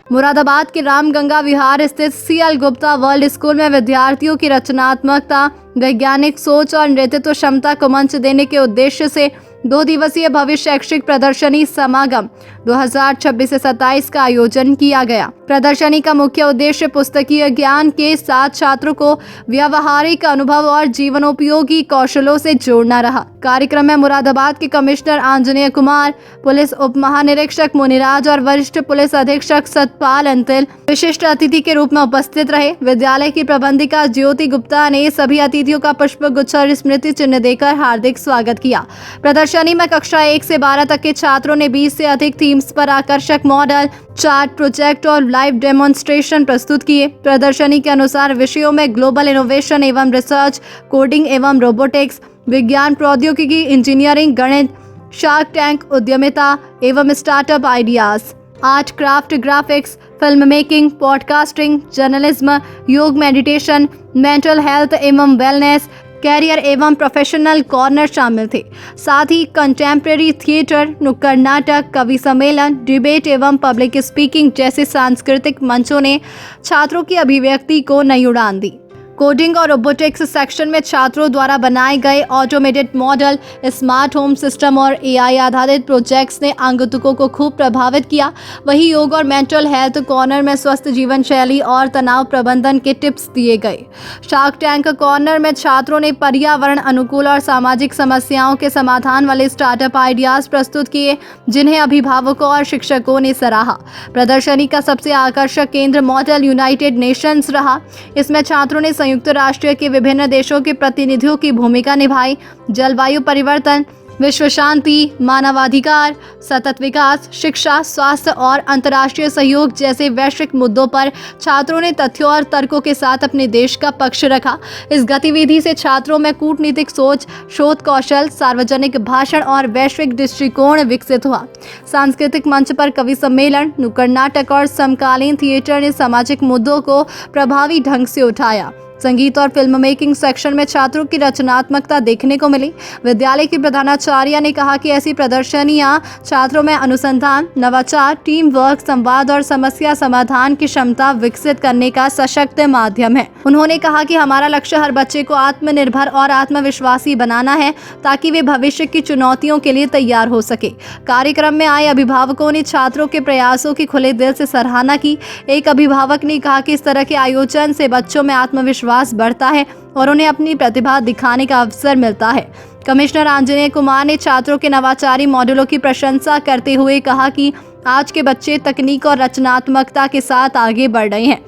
मुरादाबाद के रामगंगा विहार स्थित CL Gupta world school में विद्यार्थियों की रचनात्मकता, वैज्ञानिक सोच और नेतृत्व क्षमता को मंच देने के उद्देश्य से 2 दिवसीय भव्य शैक्षिक प्रदर्शनी समागम 2026 से 27 का आयोजन किया गया। प्रदर्शनी का मुख्य उद्देश्य पुस्तकीय ज्ञान के साथ छात्रों को व्यावहारिक अनुभव और जीवनोपयोगी कौशलों से जोड़ना रहा। कार्यक्रम में मुरादाबाद के कमिश्नर आंजनेय कुमार, पुलिस उप महानिरीक्षक मुनिराज और वरिष्ठ पुलिस अधीक्षक सतपाल अंतिल विशिष्ट अतिथि के रूप में उपस्थित रहे। विद्यालय की प्रबंधिका ज्योति गुप्ता ने सभी अतिथियों का पुष्प गुच्छ और स्मृति चिन्ह देकर हार्दिक स्वागत किया। प्रदर्शनी में कक्षा 1 से 12 तक के छात्रों ने 20 से अधिक थीम्स पर आकर्षक मॉडल, चार्ट, प्रोजेक्ट और लाइव डेमोन्स्ट्रेशन प्रस्तुत किए। प्रदर्शनी के अनुसार विषयों में ग्लोबल इनोवेशन एवं रिसर्च, कोडिंग एवं रोबोटिक्स, विज्ञान प्रौद्योगिकी, इंजीनियरिंग, गणित, शार्क टैंक, उद्यमिता एवं startup ideas, art, craft, graphics, film making, podcasting, journalism, योग, मेडिटेशन, मेंटल हेल्थ एवं वेलनेस, कैरियर एवं प्रोफेशनल कॉर्नर शामिल थे। साथ ही कंटेम्प्रेरी थिएटर, नुक्कड़ नाटक, कवि सम्मेलन, डिबेट एवं पब्लिक स्पीकिंग जैसे सांस्कृतिक मंचों ने छात्रों की अभिव्यक्ति को नई उड़ान दी। कोडिंग और रोबोटिक्स सेक्शन में छात्रों द्वारा बनाए गए automated model, smart home system और AI आधारित प्रोजेक्ट्स ने आगंतुकों को खूब प्रभावित किया। वहीं योग और मेंटल हेल्थ कॉर्नर में स्वस्थ जीवन शैली और तनाव प्रबंधन के टिप्स दिए गए। शार्क टैंक कॉर्नर में छात्रों ने पर्यावरण अनुकूल और सामाजिक समस्याओं के समाधान वाले स्टार्टअप आइडियाज प्रस्तुत किए, जिन्हें अभिभावकों और शिक्षकों ने सराहा। प्रदर्शनी का सबसे आकर्षक केंद्र मॉडल यूनाइटेड नेशंस रहा। इसमें छात्रों ने संयुक्त राष्ट्र के विभिन्न देशों के प्रतिनिधियों की भूमिका निभाई। जलवायु परिवर्तन, विश्व शांति, मानवाधिकार, सतत विकास, शिक्षा, स्वास्थ्य और अंतर्राष्ट्रीय सहयोग जैसे वैश्विक मुद्दों पर छात्रों ने तथ्यों और तर्कों के साथ अपने देश का पक्ष रखा। इस गतिविधि से छात्रों में कूटनीतिक सोच, शोध कौशल, सार्वजनिक भाषण और वैश्विक दृष्टिकोण विकसित हुआ। सांस्कृतिक मंच पर कवि सम्मेलन, नुक्कड़ नाटक और समकालीन थिएटर ने सामाजिक मुद्दों को प्रभावी ढंग से उठाया। संगीत और फिल्म मेकिंग सेक्शन में छात्रों की रचनात्मकता देखने को मिली। विद्यालय की प्रधानाचार्य ने कहा कि ऐसी प्रदर्शनियां छात्रों में अनुसंधान, नवाचार, टीम वर्क, संवाद और समस्या समाधान की क्षमता विकसित करने का सशक्त माध्यम है। उन्होंने कहा कि हमारा लक्ष्य हर बच्चे को आत्मनिर्भर और आत्मविश्वासी बनाना है, ताकि वे भविष्य की चुनौतियों के लिए तैयार हो सके। कार्यक्रम में आए अभिभावकों ने छात्रों के प्रयासों की खुले दिल से सराहना की। एक अभिभावक ने कहा कि इस तरह के आयोजन से बच्चों में आत्मविश्वास बढ़ता है और उन्हें अपनी प्रतिभा दिखाने का अवसर मिलता है। कमिश्नर आंजनेय कुमार ने छात्रों के नवाचारी मॉडलों की प्रशंसा करते हुए कहा कि आज के बच्चे तकनीक और रचनात्मकता के साथ आगे बढ़ रहे हैं।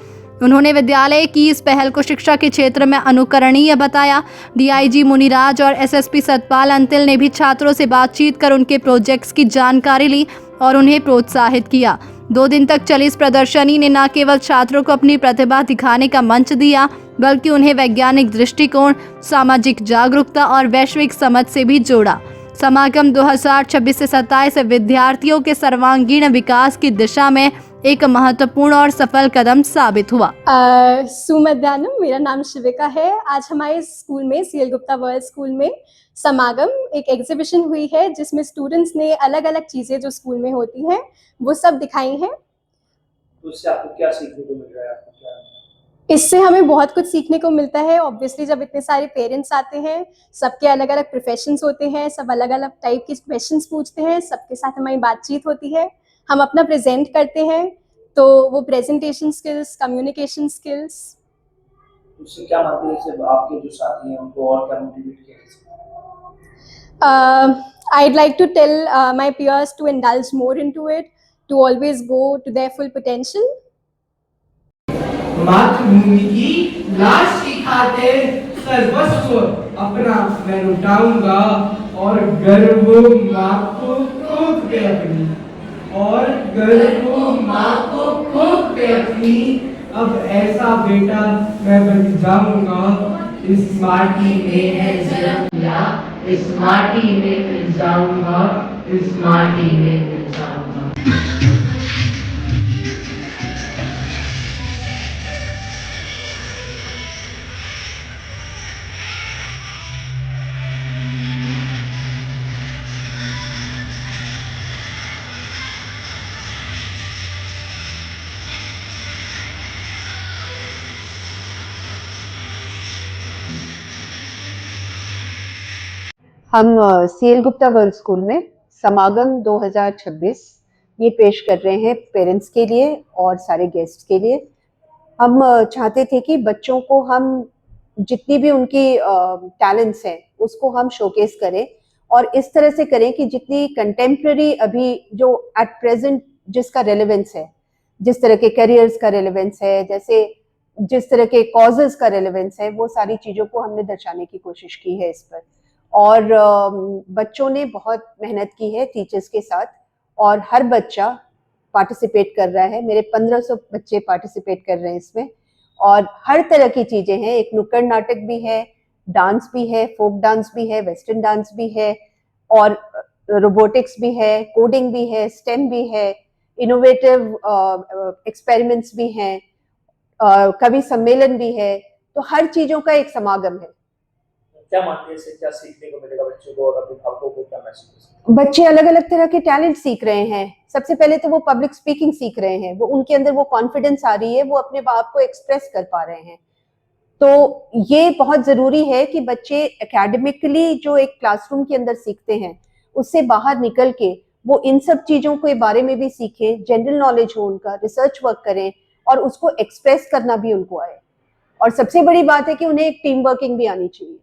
उन्होंने विद्यालय की इस पहल को शिक्षा के क्षेत्र में अनुकरणीय बताया। DIG मुनिराज और SSP सतपाल अंतिल ने भी छात्रों से बातचीत कर उनके प्रोजेक्ट्स की जानकारी ली और उन्हें प्रोत्साहित किया। 2 दिन तक चली इस प्रदर्शनी ने न केवल छात्रों को अपनी प्रतिभा दिखाने का मंच दिया, बल्कि उन्हें वैज्ञानिक दृष्टिकोण, सामाजिक जागरूकता और वैश्विक समझ से भी जोड़ा। समागम 2026 से 27 विद्यार्थियों के सर्वांगीण विकास की दिशा में एक महत्वपूर्ण और सफल कदम साबित हुआ। सुमध्यान्हम, मेरा नाम शिविका है। आज हमारे स्कूल में, CL गुप्ता वर्ल्ड स्कूल में समागम एक एग्जीबिशन हुई है, जिसमें स्टूडेंट्स ने अलग अलग चीज़ें जो स्कूल में होती हैं वो सब दिखाई हैं। तो इससे आपको क्या सीखने को मिल रहा है? आपको क्या? इससे हमें बहुत कुछ सीखने को मिलता है। ऑब्वियसली जब इतने सारे पेरेंट्स आते हैं, सबके अलग अलग प्रोफेशंस होते हैं, सब अलग अलग टाइप के क्वेश्चंस पूछते हैं, सबके साथ हमारी बातचीत होती है, हम अपना प्रेजेंट करते हैं, तो वो प्रेजेंटेशन स्किल्स, कम्युनिकेशन स्किल्स। उससे क्या मानते हैं इससे आपके जो साथी हैं उनको और क्या मोटिवेट किया? I'd like to tell my peers to indulge more into it, to always go to their full potential. मातृभूमि की लाश की खातिर सर्वस्व अपना मैं लुटाऊंगा और गर्व माँ को खूब पे अपनी, और गर्व माँ को खूब पे अपनी। अब ऐसा बेटा मैं बन जाऊंगा। इस माटी में है जन्म लिया, इस माटी में मिल जाऊंगा, इस माटी में मिल जाऊंगा। हम सीएल गुप्ता वर्ल्ड स्कूल में समागम 2026 ये पेश कर रहे हैं पेरेंट्स के लिए और सारे गेस्ट के लिए। हम चाहते थे कि बच्चों को हम जितनी भी उनकी टैलेंट्स हैं उसको हम शोकेस करें और इस तरह से करें कि जितनी कंटेम्प्रेरी अभी जो एट प्रेजेंट जिसका रेलेवेंस है, जिस तरह के करियर्स का रेलेवेंस है, जैसे जिस तरह के कॉजेज का रेलेवेंस है, वो सारी चीज़ों को हमने दर्शाने की कोशिश की है इस पर। और बच्चों ने बहुत मेहनत की है टीचर्स के साथ और हर बच्चा पार्टिसिपेट कर रहा है। मेरे 1500 बच्चे पार्टिसिपेट कर रहे हैं इसमें और हर तरह की चीज़ें हैं। एक नुक्कड़ नाटक भी है, डांस भी है, फोक डांस भी है, वेस्टर्न डांस भी है और रोबोटिक्स भी है, कोडिंग भी है, स्टेम भी है, इनोवेटिव एक्सपेरिमेंट्स भी हैं, कवि सम्मेलन भी है। तो हर चीज़ों का एक समागम है। क्या मानते हैं इससे क्या सीखने को मिलेगा बच्चों को और अभिभावकों को क्या मैसेज? बच्चे अलग अलग तरह के टैलेंट सीख रहे हैं। सबसे पहले तो वो पब्लिक स्पीकिंग सीख रहे हैं, वो उनके अंदर वो कॉन्फिडेंस आ रही है, वो अपने बाप को एक्सप्रेस कर पा रहे हैं। तो ये बहुत जरूरी है कि बच्चे एकेडमिकली जो एक क्लासरूम के अंदर सीखते हैं उससे बाहर निकल के वो इन सब चीजों के बारे में भी सीखें, जनरल नॉलेज हो उनका, रिसर्च वर्क करें और उसको एक्सप्रेस करना भी उनको आए। और सबसे बड़ी बात है कि उन्हें एक टीम वर्किंग भी आनी चाहिए।